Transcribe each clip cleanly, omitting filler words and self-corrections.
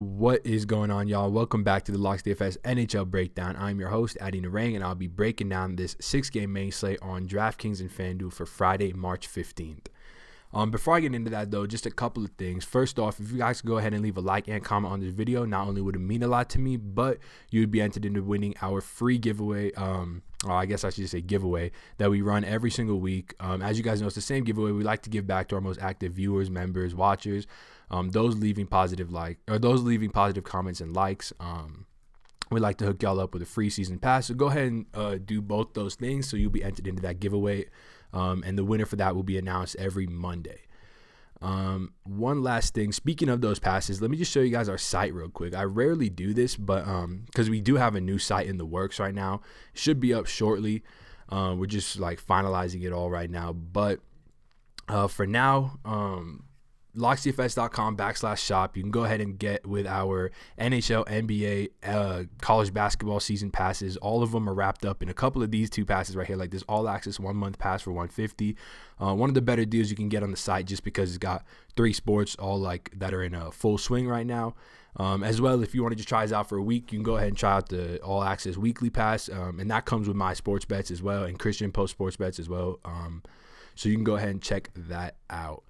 What is going on, y'all? Welcome back to the Locks DFS NHL Breakdown. I'm your host, Narang, and I'll be breaking down this 6-game main slate on DraftKings and FanDuel for Friday, March 15th. Before I get into that, though, just a couple of things. First off, if you guys could go ahead and leave a like and comment on this video, not only would it mean a lot to me, but you would be entered into winning our free giveaway, or I guess I should say giveaway, that we run every single week. As you guys know, it's the same giveaway. We like to give back to our most active viewers, members, watchers, those leaving positive comments and likes. We like to hook y'all up with a free season pass. So go ahead and do both those things so you'll be entered into that giveaway. And the winner for that will be announced every Monday. One last thing, speaking of those passes, let me just show you guys our site real quick. I rarely do this, but because we do have a new site in the works right now. It should be up shortly. We're just like finalizing it all right now. But for now, locksdfs.com/shop. You can go ahead and get with our NHL, NBA, college basketball season passes. All of them are wrapped up in a couple of these two passes right here, like this all access 1 month pass for $150. One of the better deals you can get on the site just because it's got 3 sports all like that are in a full swing right now. As well, if you want to just try us out for a week, you can go ahead and try out the all access weekly pass. And that comes with my sports bets as well and Christian post sports bets as well. So you can go ahead and check that out.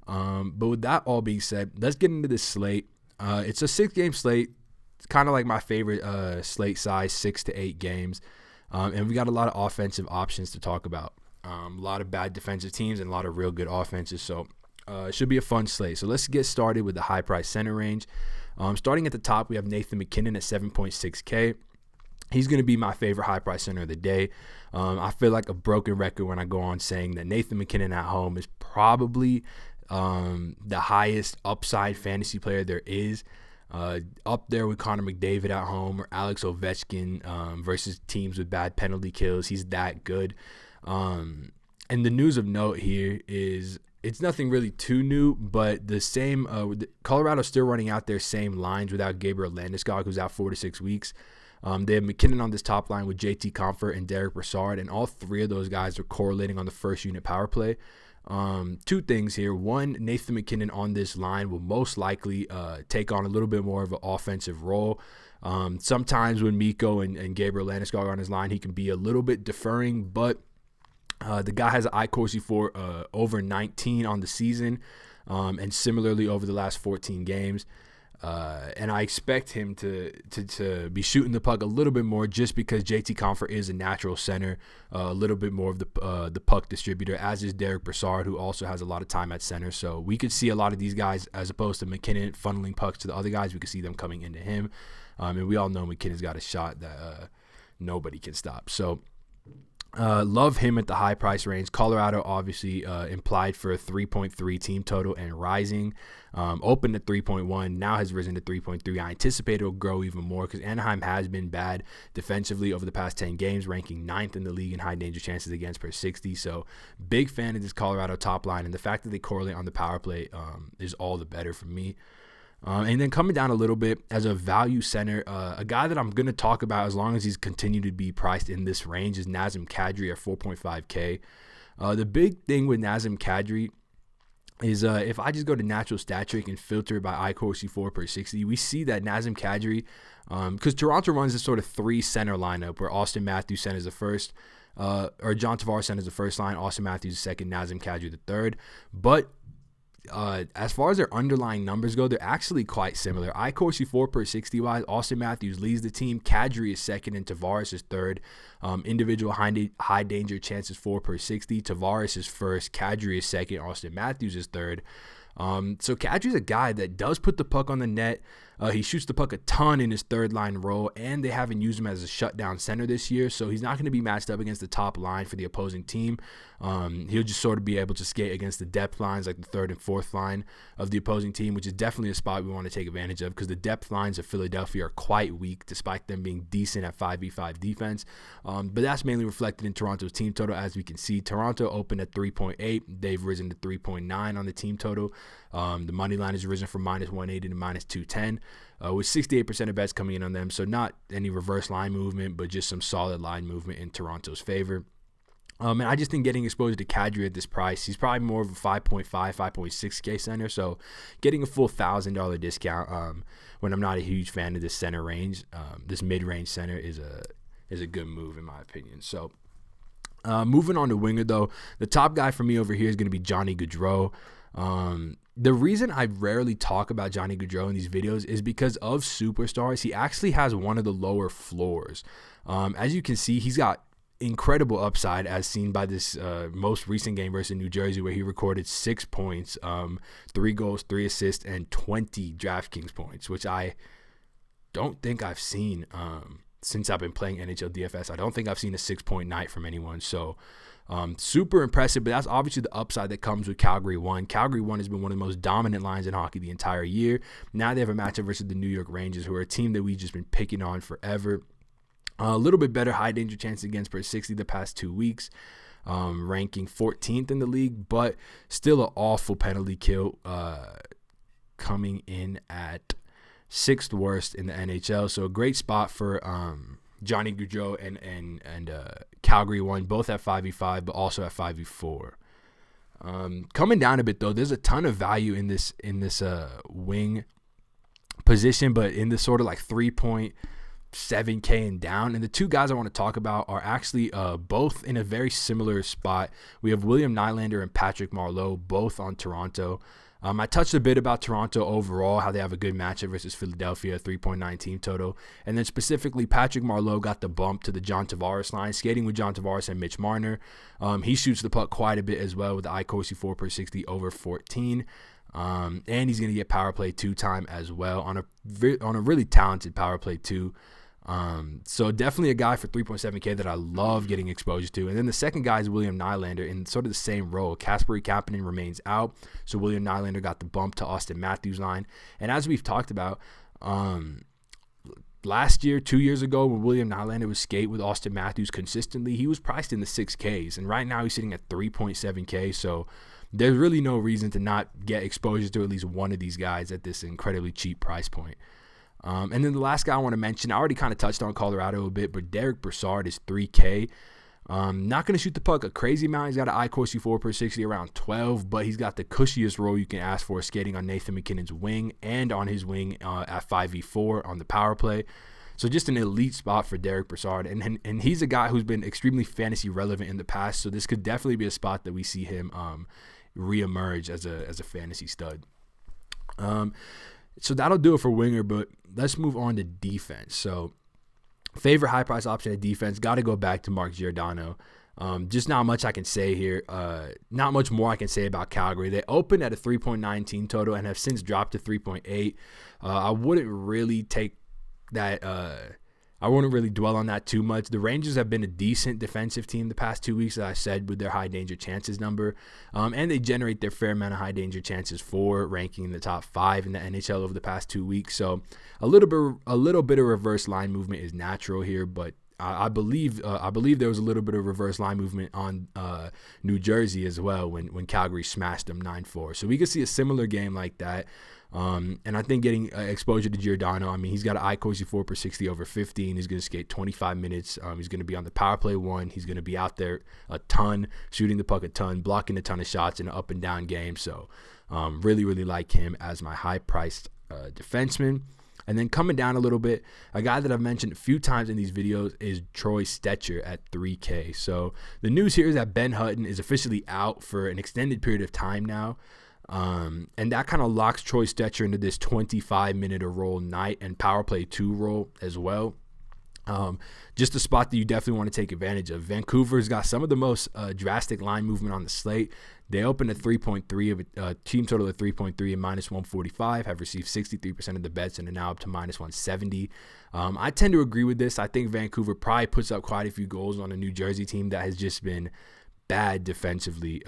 But with that all being said, let's get into this slate. It's a 6-game slate. It's kind of like my favorite slate size, 6 to 8 games. And we got a lot of offensive options to talk about. A lot of bad defensive teams and a lot of real good offenses. So it should be a fun slate. So let's get started with the high price center range. Starting at the top, we have Nathan MacKinnon at 7.6K. He's going to be my favorite high-price center of the day. I feel like a broken record when I go on saying that Nathan MacKinnon at home is probably the highest upside fantasy player there is, up there with Connor McDavid at home or Alex Ovechkin versus teams with bad penalty kills. He's that good. And the news of note here is it's nothing really too new, but the same Colorado's still running out their same lines without Gabriel Landeskog, who's out 4 to 6 weeks. They have McKinnon on this top line with JT Compher and Derek Brassard, and all 3 of those guys are correlating on the first unit power play. 2 things here. One, Nathan MacKinnon on this line will most likely take on a little bit more of an offensive role. Sometimes when Mikko and Gabriel Landeskog are on his line, he can be a little bit deferring, but the guy has an iCorsi for over 19 on the season, and similarly over the last 14 games. And I expect him to be shooting the puck a little bit more just because JT Compher is a natural center, a little bit more of the puck distributor, as is Derek Brassard, who also has a lot of time at center. So we could see a lot of these guys, as opposed to MacKinnon funneling pucks to the other guys, we could see them coming into him. And we all know McKinnon's got a shot that nobody can stop. So love him at the high price range. Colorado obviously implied for a 3.3 team total and rising. Opened at 3.1, now has risen to 3.3. I anticipate it'll grow even more because Anaheim has been bad defensively over the past 10 games, ranking 9th in the league in high danger chances against per 60. So big fan of this Colorado top line, and the fact that they correlate on the power play is all the better for me. And then coming down a little bit as a value center, a guy that I'm going to talk about as long as he's continued to be priced in this range is Nazem Kadri at 4.5K. The big thing with Nazem Kadri is if I just go to natural stat trick and filter by iCorsi 4 per 60, we see that Nazem Kadri, because Toronto runs this sort of 3 center lineup where Austin Matthews centers the first, or John Tavares centers the first line, Austin Matthews the second, Nazem Kadri the third. But as far as their underlying numbers go, they're actually quite similar. iCorsi 4 per 60 wise, Austin Matthews leads the team. Kadri is second and Tavares is third. Individual high danger chances 4 per 60. Tavares is first. Kadri is second. Austin Matthews is third. So Kadri's a guy that does put the puck on the net. He shoots the puck a ton in his third line role, and they haven't used him as a shutdown center this year, so he's not going to be matched up against the top line for the opposing team. He'll just sort of be able to skate against the depth lines, like the third and fourth line of the opposing team, which is definitely a spot we want to take advantage of because the depth lines of Philadelphia are quite weak despite them being decent at 5v5 defense. But that's mainly reflected in Toronto's team total. As we can see, Toronto opened at 3.8. They've risen to 3.9 on the team total. The money line has risen from -180 to -210. With 68% of bets coming in on them. So not any reverse line movement, but just some solid line movement in Toronto's favor. And I just think getting exposure to Kadri at this price, he's probably more of a 5.5, 5.6K center. So getting a full $1,000 discount when I'm not a huge fan of this center range, this mid-range center is a good move in my opinion. So moving on to winger though, the top guy for me over here is going to be Johnny Gaudreau. The reason I rarely talk about Johnny Gaudreau in these videos is because of Superstars. He actually has one of the lower floors. As you can see, he's got incredible upside as seen by this most recent game versus New Jersey, where he recorded 6 points, 3 goals, 3 assists, and 20 DraftKings points, which I don't think I've seen since I've been playing NHL DFS. I don't think I've seen a 6-point night from anyone. So super impressive, but that's obviously the upside that comes with Calgary 1. Calgary 1 has been one of the most dominant lines in hockey the entire year. Now they have a matchup versus the New York Rangers, who are a team that we've just been picking on forever. A little bit better high danger chance against per 60 the past 2 weeks, ranking 14th in the league, but still an awful penalty kill, coming in at 6th worst in the NHL. So a great spot for Johnny Gaudreau and Calgary 1, both at 5v5, but also at 5v4. Coming down a bit though, there's a ton of value in this wing position, but in this sort of like 3.7K and down. And the two guys I want to talk about are actually both in a very similar spot. We have William Nylander and Patrick Marleau, both on Toronto. I touched a bit about Toronto overall, how they have a good matchup versus Philadelphia, 3.9 team total. And then specifically, Patrick Marleau got the bump to the John Tavares line, skating with John Tavares and Mitch Marner. He shoots the puck quite a bit as well with the iCorsi 4/60 over 14. And he's going to get power play 2 time as well on a really talented power play 2. So definitely a guy for 3.7K that I love getting exposure to. And then the second guy is William Nylander in sort of the same role. Kasperi Kapanen remains out, so William Nylander got the bump to Austin Matthews' line. And as we've talked about, last year, 2 years ago, when William Nylander was skate with Austin Matthews consistently, he was priced in the 6Ks, and right now he's sitting at 3.7K. So there's really no reason to not get exposure to at least one of these guys at this incredibly cheap price point. And then the last guy I want to mention, I already kind of touched on Colorado a bit, but Derek Brassard is 3K. Not going to shoot the puck a crazy amount. He's got an iCorsi 4/60 around 12, but he's got the cushiest role you can ask for, skating on Nathan McKinnon's wing and on his wing at 5v4 on the power play. So just an elite spot for Derek Brassard. And he's a guy who's been extremely fantasy relevant in the past, so this could definitely be a spot that we see him reemerge as a fantasy stud. So that'll do it for winger, but let's move on to defense. So favorite high price option at defense, got to go back to Mark Giordano. Just not much I can say here. Not much more I can say about Calgary. They opened at a 3.9 team total and have since dropped to 3.8. I wouldn't really take that. I wouldn't really dwell on that too much. The Rangers have been a decent defensive team the past 2 weeks, as I said, with their high danger chances number. And they generate their fair amount of high danger chances for, ranking in the top 5 in the NHL over the past 2 weeks. So a little bit of reverse line movement is natural here, but I believe there was a little bit of reverse line movement on New Jersey as well when Calgary smashed them 9-4. So we could see a similar game like that. And I think getting exposure to Giordano, I mean, he's got an iCorsi 4/60 over 15. He's going to skate 25 minutes. He's going to be on the power play 1. He's going to be out there a ton, shooting the puck a ton, blocking a ton of shots in an up and down game. So really, really like him as my high-priced defenseman. And then coming down a little bit, a guy that I've mentioned a few times in these videos is Troy Stecher at 3K. So the news here is that Ben Hutton is officially out for an extended period of time now. And that kind of locks Troy Stecher into this 25-minute a roll night and power play 2 role as well. Just a spot that you definitely want to take advantage of. Vancouver's got some of the most drastic line movement on the slate. They opened at 3.3 of a team total of 3.3 and minus 145, have received 63% of the bets and are now up to minus 170. I tend to agree with this. I think Vancouver probably puts up quite a few goals on a New Jersey team that has just been bad defensively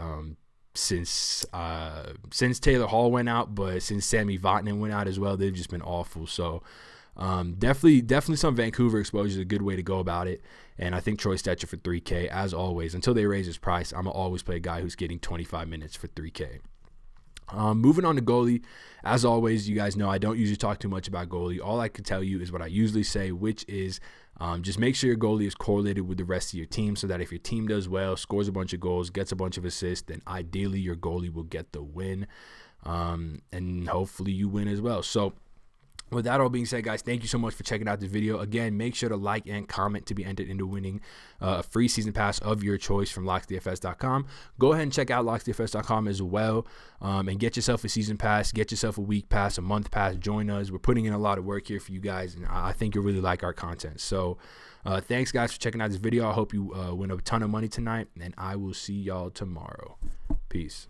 since Taylor Hall went out, but since Sami Vatanen went out as well, they've just been awful. So definitely some Vancouver exposure is a good way to go about it. And I think Troy Stecher for 3K, as always, until they raise his price, I'm going to always play a guy who's getting 25 minutes for 3K. Moving on to goalie, as always, you guys know I don't usually talk too much about goalie. All I can tell you is what I usually say, which is just make sure your goalie is correlated with the rest of your team so that if your team does well, scores a bunch of goals, gets a bunch of assists, then ideally your goalie will get the win, and hopefully you win as well. So with that all being said, guys, thank you so much for checking out the video. Again, make sure to like and comment to be entered into winning a free season pass of your choice from locksdfs.com. Go ahead and check out locksdfs.com as well, and get yourself a season pass, get yourself a week pass, a month pass. Join us. We're putting in a lot of work here for you guys, and I think you'll really like our content. So thanks, guys, for checking out this video. I hope you win a ton of money tonight, and I will see y'all tomorrow. Peace.